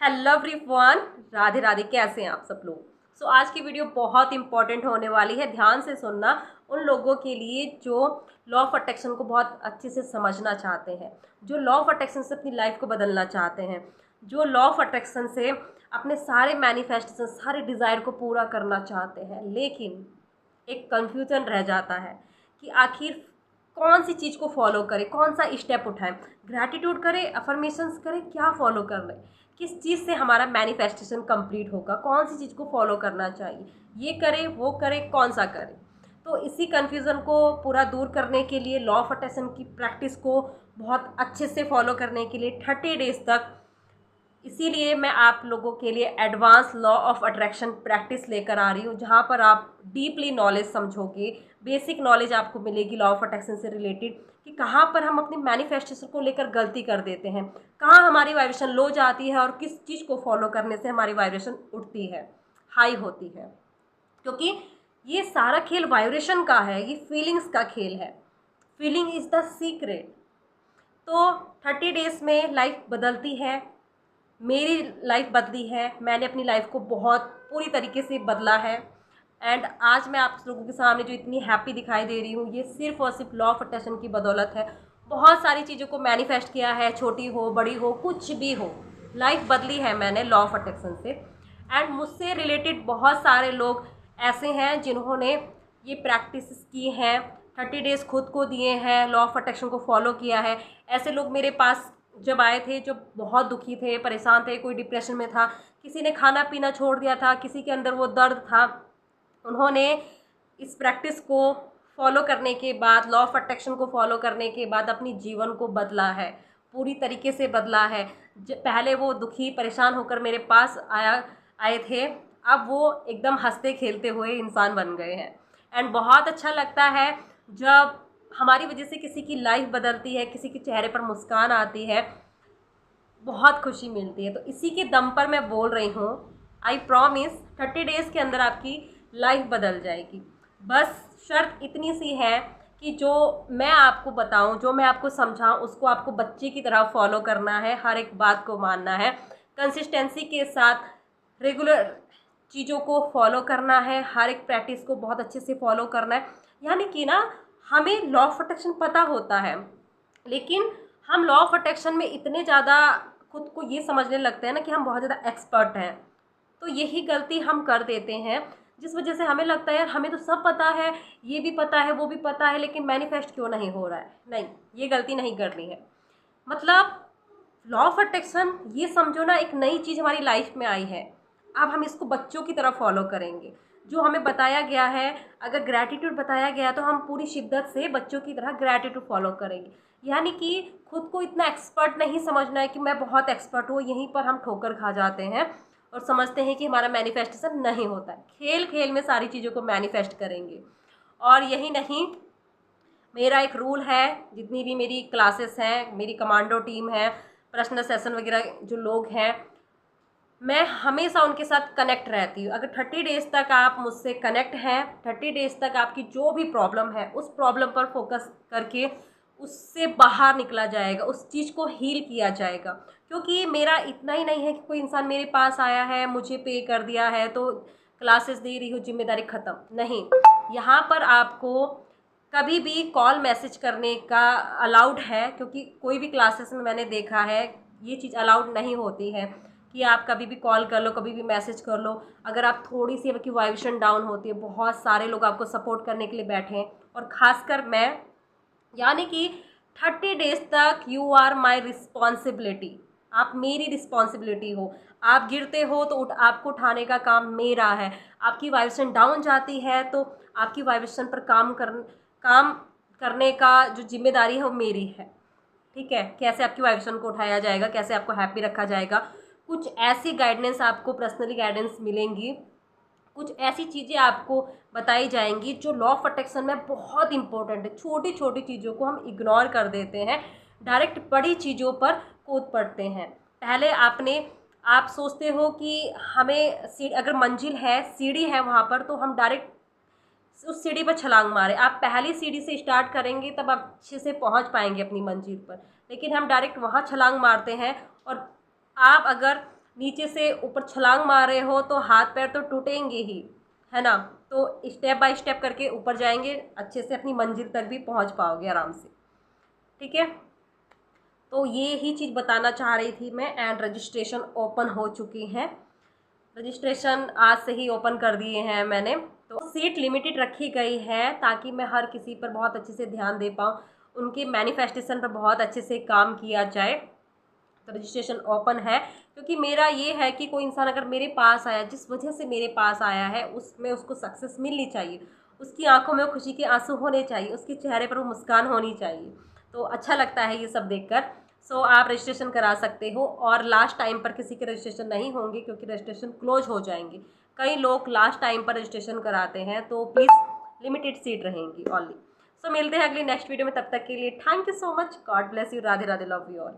Hello everyone, Radhe Radhe. कैसे हैं आप सब लोग? आज की वीडियो बहुत इंपॉर्टेंट होने वाली है। ध्यान से सुनना उन लोगों के लिए जो लॉ ऑफ अट्रैक्शन को बहुत अच्छे से समझना चाहते हैं, जो लॉ ऑफ अट्रैक्शन से अपनी लाइफ को बदलना चाहते हैं, जो लॉ ऑफ अट्रैक्शन से अपने सारे मैनिफेस्टेशन, सारे डिज़ायर को पूरा करना चाहते हैं। लेकिन एक कन्फ्यूजन रह जाता है कि आखिर कौन सी चीज़ को फॉलो करें, कौन सा स्टेप उठाएं, ग्रैटिट्यूड करें, अफर्मेशंस करें, क्या फॉलो कर लें, किस चीज़ से हमारा मैनिफेस्टेशन कंप्लीट होगा, कौन सी चीज़ को फॉलो करना चाहिए, ये करें वो करें, कौन सा करें। तो इसी कन्फ्यूज़न को पूरा दूर करने के लिए, लॉ ऑफ अट्रैक्शन की प्रैक्टिस को बहुत अच्छे से फॉलो करने के लिए 30 डेज तक, इसीलिए मैं आप लोगों के लिए advance law of attraction practice लेकर आ रही हूँ, जहाँ पर आप डीपली नॉलेज समझोगे, बेसिक नॉलेज आपको मिलेगी लॉ ऑफ अट्रैक्शन से रिलेटेड, कि कहाँ पर हम अपनी मैनिफेस्टेशन को लेकर गलती कर देते हैं, कहाँ हमारी वाइब्रेशन लो जाती है और किस चीज़ को फॉलो करने से हमारी वाइब्रेशन उठती है, हाई होती है। क्योंकि ये सारा खेल वाइब्रेशन का है, ये फीलिंग्स का खेल है। Feeling is the secret. तो 30 डेज में लाइफ बदलती है। मेरी लाइफ बदली है, मैंने अपनी लाइफ को बहुत पूरी तरीके से बदला है। एंड आज मैं आप लोगों के सामने जो इतनी हैप्पी दिखाई दे रही हूँ, ये सिर्फ और सिर्फ लॉ ऑफ अट्रैक्शन की बदौलत है। बहुत सारी चीज़ों को मैनिफेस्ट किया है, छोटी हो बड़ी हो कुछ भी हो, लाइफ बदली है मैंने लॉ ऑफ अट्रैक्शन से। एंड मुझसे रिलेटेड बहुत सारे लोग ऐसे हैं जिन्होंने ये प्रैक्टिस की हैं, 30 डेज़ खुद को दिए हैं, लॉ ऑफ अट्रैक्शन को फॉलो किया है। ऐसे लोग मेरे पास जब आए थे जो बहुत दुखी थे, परेशान थे, कोई डिप्रेशन में था, किसी ने खाना पीना छोड़ दिया था, किसी के अंदर वो दर्द था, उन्होंने इस प्रैक्टिस को फॉलो करने के बाद, लॉ ऑफ अट्रैक्शन को फॉलो करने के बाद अपनी जीवन को बदला है, पूरी तरीके से बदला है। पहले वो दुखी परेशान होकर मेरे पास आए थे, अब वो एकदम हंसते खेलते हुए इंसान बन गए हैं। एंड बहुत अच्छा लगता है जब हमारी वजह से किसी की लाइफ बदलती है, किसी के चेहरे पर मुस्कान आती है, बहुत खुशी मिलती है। तो इसी के दम पर मैं बोल रही हूँ, आई प्रॉमिस 30 डेज़ के अंदर आपकी लाइफ बदल जाएगी। बस शर्त इतनी सी है कि जो मैं आपको बताऊं, जो मैं आपको समझाऊं, उसको आपको बच्चे की तरह फॉलो करना है, हर एक बात को मानना है, कंसिस्टेंसी के साथ रेगुलर चीज़ों को फॉलो करना है, हर एक प्रैक्टिस को बहुत अच्छे से फॉलो करना है। यानी कि ना, हमें लॉ ऑफ अट्रैक्शन पता होता है, लेकिन हम लॉ ऑफ अट्रैक्शन में इतने ज़्यादा खुद को ये समझने लगते हैं ना कि हम बहुत ज़्यादा एक्सपर्ट हैं। तो यही गलती हम कर देते हैं, जिस वजह से हमें लगता है यार हमें तो सब पता है, ये भी पता है वो भी पता है, लेकिन मैनिफेस्ट क्यों नहीं हो रहा है। नहीं, ये गलती नहीं करनी है। मतलब लॉ ऑफ अट्रैक्शन ये समझो ना, एक नई चीज़ हमारी लाइफ में आई है। अब हम इसको बच्चों की तरह फॉलो करेंगे। जो हमें बताया गया है, अगर ग्रैटिट्यूड बताया गया तो हम पूरी शिद्दत से बच्चों की तरह ग्रैटिट्यूड फॉलो करेंगे। यानी कि खुद को इतना एक्सपर्ट नहीं समझना है कि मैं बहुत एक्सपर्ट हूँ, यहीं पर हम ठोकर खा जाते हैं और समझते हैं कि हमारा मैनिफेस्टेशन नहीं होता है। खेल खेल में सारी चीज़ों को मैनिफेस्ट करेंगे। और यही नहीं, मेरा एक रूल है, जितनी भी मेरी क्लासेस हैं, मेरी कमांडो टीम है, पर्सनल सेशन वगैरह जो लोग हैं, मैं हमेशा उनके साथ कनेक्ट रहती हूँ। अगर 30 डेज़ तक आप मुझसे कनेक्ट हैं, 30 डेज़ तक आपकी जो भी प्रॉब्लम है उस प्रॉब्लम पर फोकस करके उससे बाहर निकला जाएगा, उस चीज़ को हील किया जाएगा। क्योंकि मेरा इतना ही नहीं है कि कोई इंसान मेरे पास आया है, मुझे पे कर दिया है तो क्लासेस दे रही हूँ, जिम्मेदारी ख़त्म। नहीं, यहाँ पर आपको कभी भी कॉल मैसेज करने का अलाउड है, क्योंकि कोई भी क्लासेस में मैंने देखा है ये चीज़ अलाउड नहीं होती है कि आप कभी भी कॉल कर लो, कभी भी मैसेज कर लो। अगर आप थोड़ी सी आपकी वाइब्रेशन डाउन होती है, बहुत सारे लोग आपको सपोर्ट करने के लिए बैठे हैं, और ख़ासकर मैं, यानी कि 30 डेज़ तक यू आर माई रिस्पॉन्सिबिलिटी। आप मेरी रिस्पॉन्सिबिलिटी हो। आप गिरते हो तो आपको उठाने का काम मेरा है। आपकी वाइब्रेशन डाउन जाती है तो आपकी वाइब्रेशन पर काम करने का जो जिम्मेदारी है वो मेरी है। ठीक है, कैसे आपकी वाइब्रेशन को उठाया जाएगा, कैसे आपको हैप्पी रखा जाएगा, कुछ ऐसी गाइडेंस आपको पर्सनली गाइडेंस मिलेंगी, कुछ ऐसी चीज़ें आपको बताई जाएंगी जो लॉ ऑफ अट्रैक्शन में बहुत इंपॉर्टेंट है। छोटी छोटी चीज़ों को हम इग्नोर कर देते हैं, डायरेक्ट बड़ी चीज़ों पर कूद पड़ते हैं। पहले आप सोचते हो कि हमें अगर मंजिल है, सीढ़ी है वहाँ पर, तो हम डायरेक्ट उस सीढ़ी पर छलांग मारे। आप पहली सीढ़ी से स्टार्ट करेंगे तब आप अच्छे से पहुँच पाएंगे अपनी मंजिल पर, लेकिन हम डायरेक्ट वहाँ छलांग मारते हैं। और आप अगर नीचे से ऊपर छलांग मार रहे हो तो हाथ पैर तो टूटेंगे ही, है ना। तो स्टेप बाय स्टेप करके ऊपर जाएंगे, अच्छे से अपनी मंजिल तक भी पहुंच पाओगे आराम से। ठीक है, तो ये ही चीज़ बताना चाह रही थी मैं। एंड रजिस्ट्रेशन ओपन हो चुकी है, रजिस्ट्रेशन आज से ही ओपन कर दिए हैं मैंने। तो सीट लिमिटेड रखी गई है ताकि मैं हर किसी पर बहुत अच्छे से ध्यान दे पाऊँ, उनके मैनिफेस्टेशन पर बहुत अच्छे से काम किया जाए। तो रजिस्ट्रेशन ओपन है, क्योंकि मेरा ये है कि कोई इंसान अगर मेरे पास आया, जिस वजह से मेरे पास आया है, उसमें उसको सक्सेस मिलनी चाहिए, उसकी आंखों में खुशी के आंसू होने चाहिए, उसके चेहरे पर वो मुस्कान होनी चाहिए। तो अच्छा लगता है ये सब देखकर। सो आप रजिस्ट्रेशन करा सकते हो, और लास्ट टाइम पर किसी के रजिस्ट्रेशन नहीं होंगे, क्योंकि रजिस्ट्रेशन क्लोज हो जाएंगे। कई लोग लास्ट टाइम पर रजिस्ट्रेशन कराते हैं, तो प्लीज़ लिमिटेड सीट रहेंगी ओनली। सो मिलते हैं अगली नेक्स्ट वीडियो में, तब तक के लिए thank you so much, God bless you, Radhe Radhe, love you all.